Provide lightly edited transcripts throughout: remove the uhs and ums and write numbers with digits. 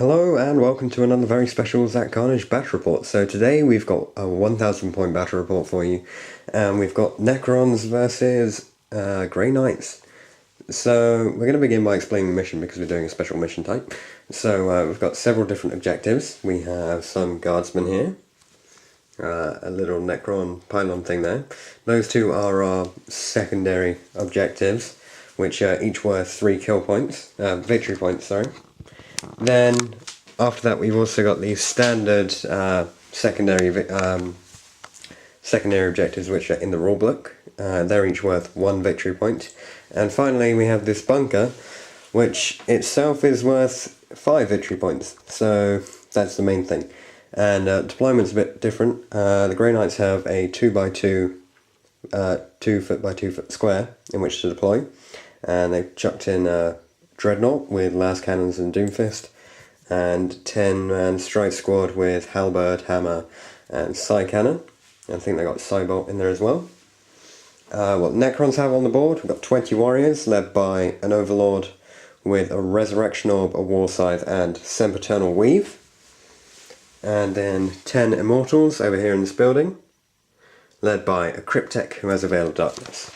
Hello and welcome to another very special Zach Carnage battle report. So today we've got a 1000 point battle report for you, and we've got Necrons versus Grey Knights. So we're going to begin by explaining the mission because we're doing a special mission type. So we've got several different objectives. We have some guardsmen here, a little Necron pylon thing there. Those two are our secondary objectives, which are each worth 3 kill points, victory points, sorry. Then, after that, we've also got the standard secondary objectives, which are in the rulebook. They're each worth 1 victory point. And finally, we have this bunker, which itself is worth 5 victory points. So that's the main thing. And deployment's a bit different. The Grey Knights have a 2x2, 2 foot by 2 foot square in which to deploy, and they've chucked in Dreadnought with las cannons and doomfist, and 10-man strike squad with halberd, hammer, and psi cannon. I think they got psi bolt in there as well. What Necrons have on the board, we've got 20 warriors led by an overlord with a resurrection orb, a war scythe, and sempiternal weave, and then 10 immortals over here in this building, led by a cryptek who has a veil of darkness.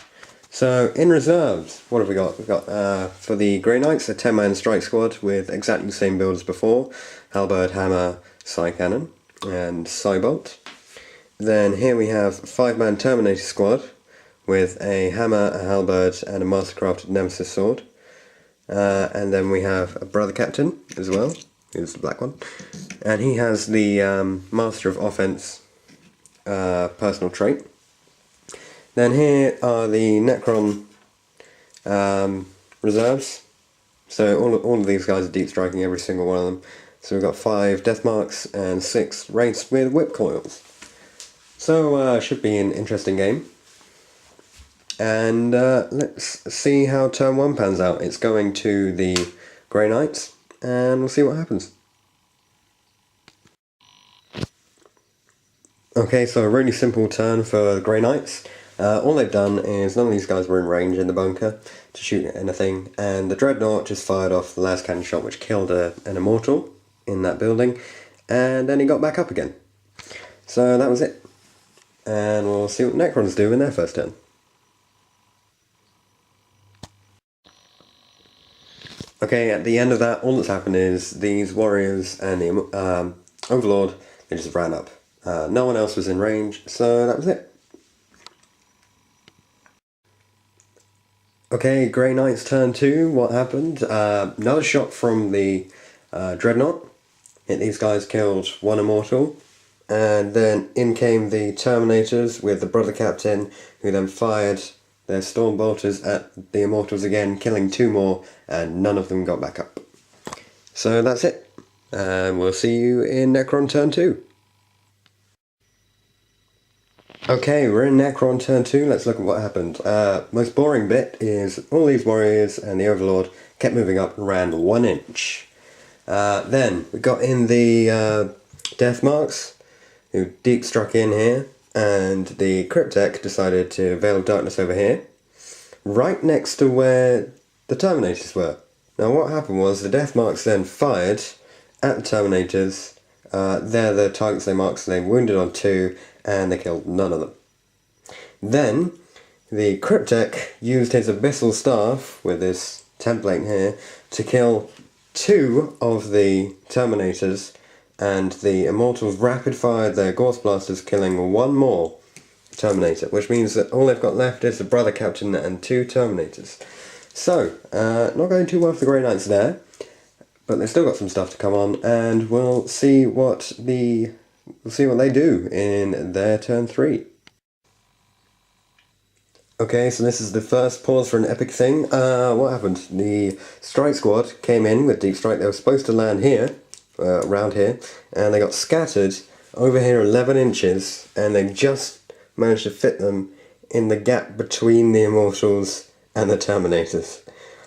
So, in reserves, what have we got? We've got, for the Grey Knights, a 10-man strike squad with exactly the same build as before. Halberd, hammer, psi cannon, and psi bolt. Then here we have a 5-man Terminator squad with a hammer, a halberd, and a mastercrafted nemesis sword. And then we have a brother captain as well, who's the black one. And he has the Master of Offense personal trait. Then here are the Necron reserves. So all of these guys are deep striking, every single one of them. So we've got 5 death marks and 6 wraiths with whip coils. So should be an interesting game. And let's see how turn 1 pans out. It's going to the Grey Knights, and we'll see what happens. Okay, so a really simple turn for the Grey Knights. All they've done is none of these guys were in range in the bunker to shoot at anything, and the Dreadnought just fired off the last cannon shot which killed an immortal in that building, and then he got back up again. So that was it. And we'll see what Necrons do in their first turn. Okay, at the end of that, all that's happened is these warriors and the Overlord, they just ran up. No one else was in range, so that was it. Okay, Grey Knights turn 2, what happened? Another shot from the Dreadnought. Hit these guys, killed 1 immortal. And then in came the Terminators with the brother captain, who then fired their storm bolters at the immortals again, killing 2 more, and none of them got back up. So that's it. And we'll see you in Necron turn 2. Okay, we're in Necron turn 2, let's look at what happened. Most boring bit is all these warriors and the Overlord kept moving up and ran 1 inch. Then we got in the death marks, who deep struck in here, and the cryptek decided to veil of darkness over here, right next to where the Terminators were. Now what happened was the death marks then fired at the Terminators. They're the targets they marked, so they wounded on 2, and they killed none of them. Then, the cryptek used his abyssal staff, with this template here, to kill 2 of the Terminators, and the Immortals rapid-fired their Gauss Blasters, killing 1 more Terminator, which means that all they've got left is the Brother Captain and 2 Terminators. So, not going too well for the Grey Knights there, but they've still got some stuff to come on, and we'll see what they do in their turn 3. Okay, so this is the first pause for an epic thing. What happened? The strike squad came in with deep strike. They were supposed to land here, around here, and they got scattered over here 11 inches, and they just managed to fit them in the gap between the Immortals and the Terminators.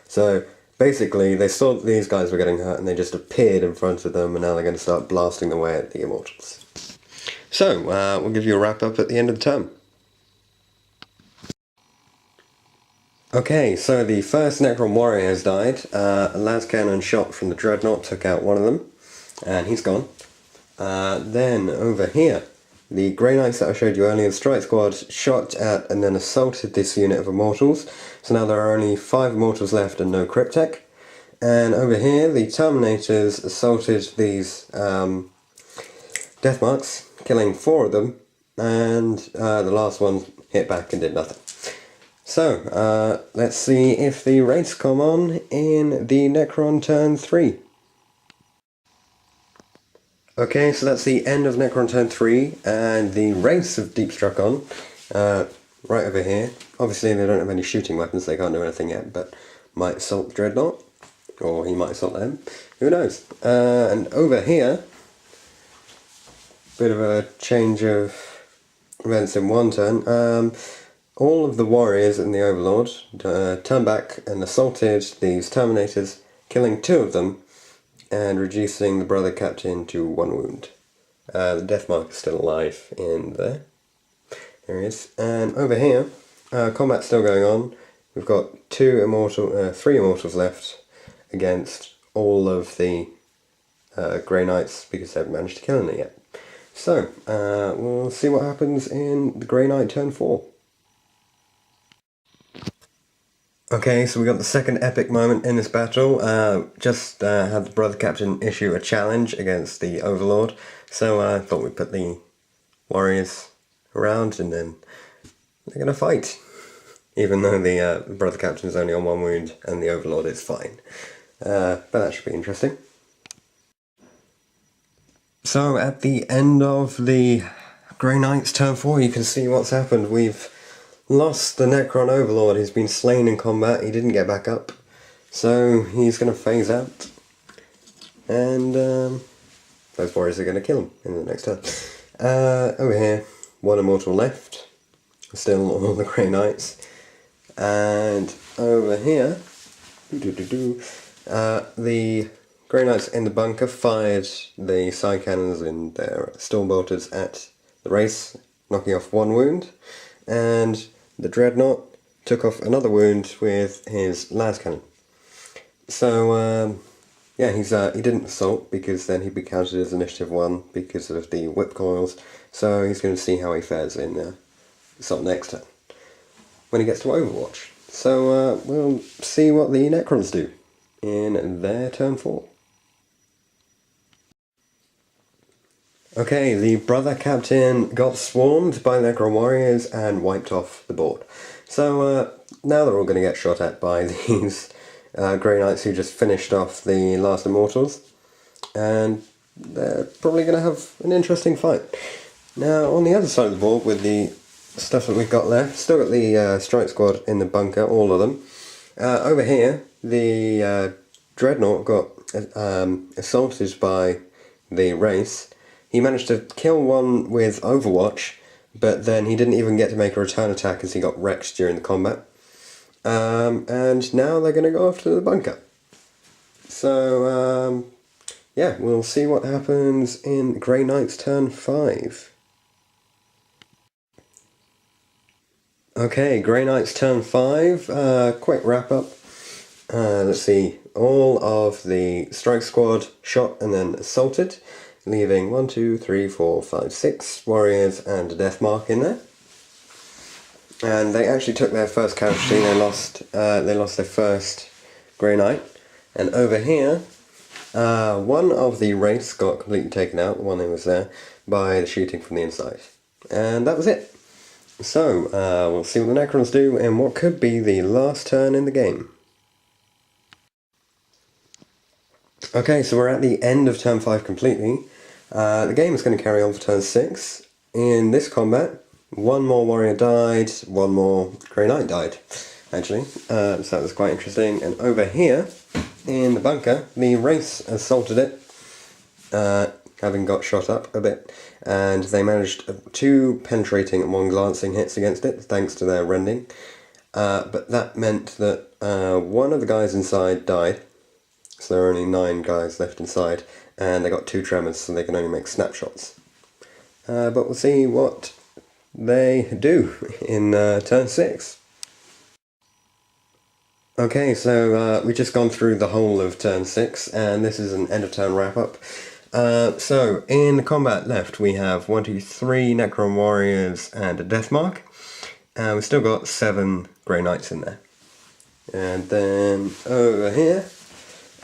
So basically, they saw that these guys were getting hurt, and they just appeared in front of them, and now they're going to start blasting away at the Immortals. So, we'll give you a wrap-up at the end of the term. Okay, so the first Necron warrior has died. A las cannon shot from the Dreadnought took out one of them. and he's gone. Then over here, the Grey Knights that I showed you earlier, the Strike Squad shot at and then assaulted this unit of Immortals. So now there are only 5 Immortals left and no Cryptek. And over here, the Terminators assaulted these Death Marks, killing 4 of them, and the last one hit back and did nothing. So, let's see if the raids come on in the Necron turn 3. Okay, so that's the end of Necron turn 3, and the raids have deep struck on, right over here. Obviously they don't have any shooting weapons, they can't do anything yet, but might assault Dreadnought, or he might assault them, who knows. And over here, bit of a change of events in one turn. All of the warriors and the Overlord turned back and assaulted these Terminators, killing 2 of them, and reducing the brother captain to 1 wound. The death mark is still alive in there. There he is. And over here, combat's still going on. We've got 3 immortals left against all of the Grey Knights because they haven't managed to kill any yet. So, we'll see what happens in the Grey Knight turn 4. Okay, so we got the second epic moment in this battle. Just had the brother captain issue a challenge against the Overlord, so I thought we'd put the warriors around and then they're gonna fight. Even though the brother captain is only on 1 wound and the Overlord is fine. But that should be interesting. So at the end of the Grey Knights turn 4, you can see what's happened. We've lost the Necron Overlord. He's been slain in combat. He didn't get back up. So he's going to phase out. And those warriors are going to kill him in the next turn. Over here, 1 immortal left. Still all the Grey Knights. And over here, the Grey Knights in the bunker fired the side cannons and their storm bolters at the race, knocking off 1 wound. And the Dreadnought took off another wound with his las cannon. So, yeah, he didn't assault because then he'd be counted as initiative 1 because of the whip coils. So he's going to see how he fares in assault next turn when he gets to Overwatch. So we'll see what the Necrons do in their turn 4. Okay, the brother captain got swarmed by the Necron warriors and wiped off the board. So now they're all going to get shot at by these Grey Knights who just finished off the last Immortals. And they're probably going to have an interesting fight. Now, on the other side of the board, with the stuff that we've got left, still got the Strike Squad in the bunker, all of them. Over here, the Dreadnought got assaulted by the race. He managed to kill 1 with Overwatch, but then he didn't even get to make a return attack as he got wrecked during the combat. And now they're going to go after the bunker. So, yeah, we'll see what happens in Grey Knight's turn 5. Okay, Grey Knight's turn 5, quick wrap up. Let's see, all of the Strike Squad shot and then assaulted, leaving 1, 2, 3, 4, 5, 6 warriors and a death mark in there. And they actually took their first casualty. They lost their first Grey Knight. And over here, 1 of the race got completely taken out, the one who was there, by the shooting from the inside. And that was it. So, we'll see what the Necrons do in what could be the last turn in the game. Okay, so we're at the end of turn 5 completely. The game is going to carry on for turn 6. In this combat, 1 more warrior died, 1 more Grey Knight died, actually. So that was quite interesting. And over here, in the bunker, the race assaulted it, having got shot up a bit, and they managed 2 penetrating and 1 glancing hits against it, thanks to their rending. But that meant that 1 of the guys inside died, so there are only 9 guys left inside, and they got 2 tremors, so they can only make snapshots. But we'll see what they do in turn 6. Okay, so we've just gone through the whole of turn 6, and this is an end of turn wrap up. So, in the combat left, we have 1, 2, 3 Necron Warriors and a Death Mark. And we've still got 7 Grey Knights in there. And then over here,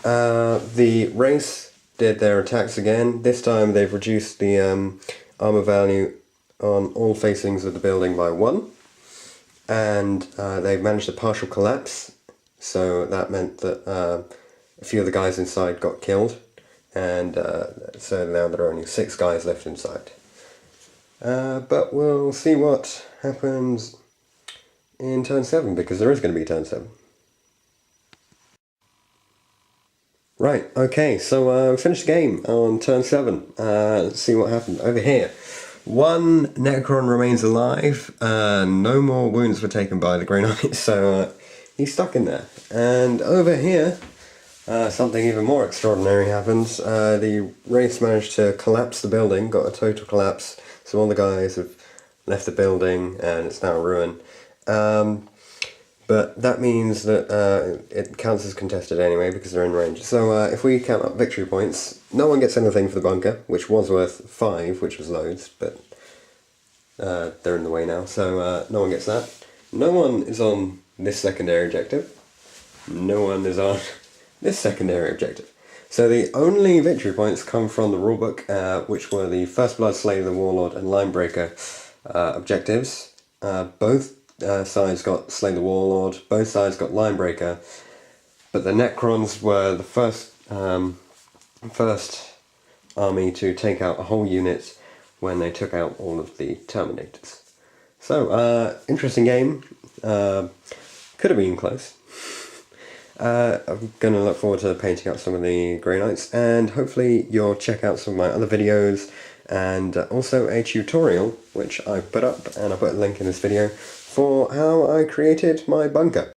the race did their attacks again. This time they've reduced the armor value on all facings of the building by 1. And they've managed a partial collapse. So that meant that a few of the guys inside got killed. And so now there are only 6 guys left inside. But we'll see what happens in turn 7, because there is going to be turn 7. Right, okay, so we finished the game on turn 7. Let's see what happened. Over here, 1 Necron remains alive. No more wounds were taken by the Grey Knight, so he's stuck in there. And over here, something even more extraordinary happens. The race managed to collapse the building, got a total collapse, so all the guys have left the building and it's now a ruin. But that means that it counts as contested anyway because they're in range. So if we count up victory points, no one gets anything for the bunker, which was worth 5, which was loads, but they're in the way now, so no one gets that. No one is on this secondary objective. No one is on this secondary objective. So the only victory points come from the rulebook, which were the First Blood, Slay the Warlord, and Linebreaker objectives. Both sides got Slay the Warlord, both sides got Linebreaker, but the Necrons were the first army to take out a whole unit when they took out all of the Terminators. So, interesting game. Could have been close. I'm going to look forward to painting up some of the Grey Knights, and hopefully you'll check out some of my other videos, and also a tutorial which I put up, and I'll put a link in this video, for how I created my bunker.